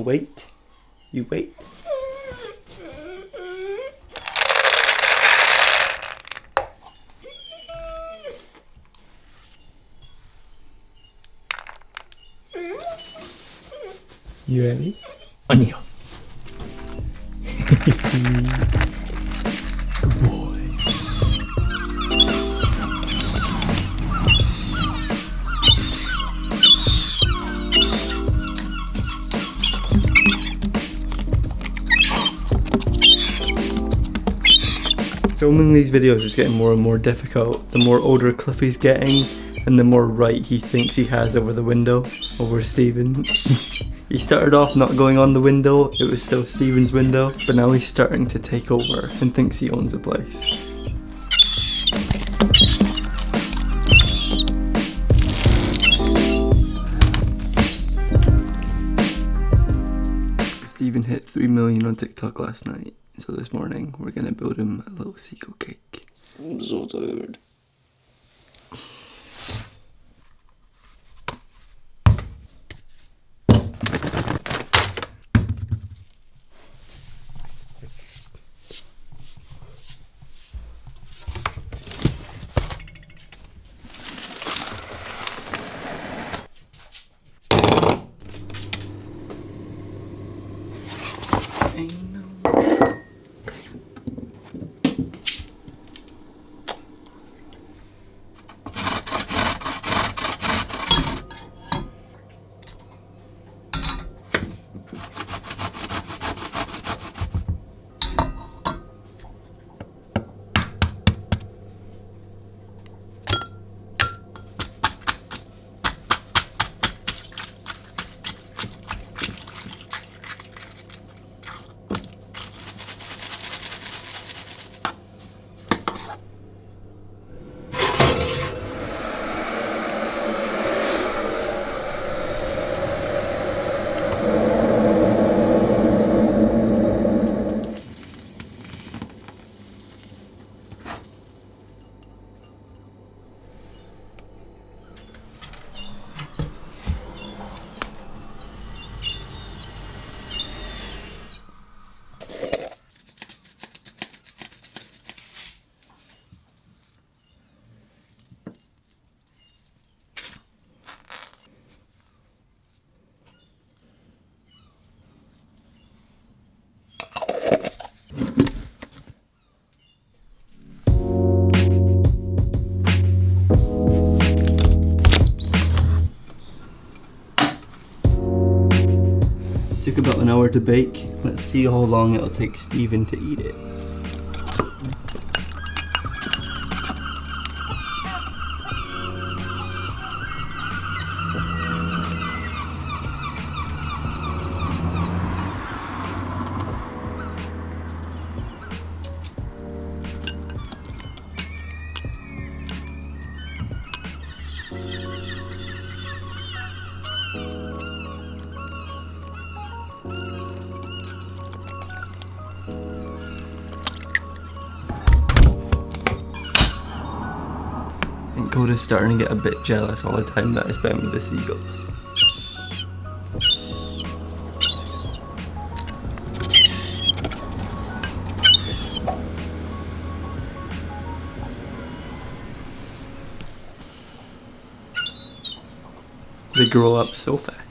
wait? You wait. You ready? On you go. Good boy. Filming these videos is getting more and more difficult. The more older Cliffy's getting, and the more right he thinks he has over the window, over Stephen. He started off not going on the window, it was still Stephen's window, but now he's starting to take over and thinks he owns the place. Stephen hit 3 million on TikTok last night, so this morning we're gonna build him a little Seagull cake. I'm so tired. Took about an hour to bake. Let's see how long it'll take Stephen to eat it. I think Coda's starting to get a bit jealous all the time that I spend with the seagulls. They grow up so fast.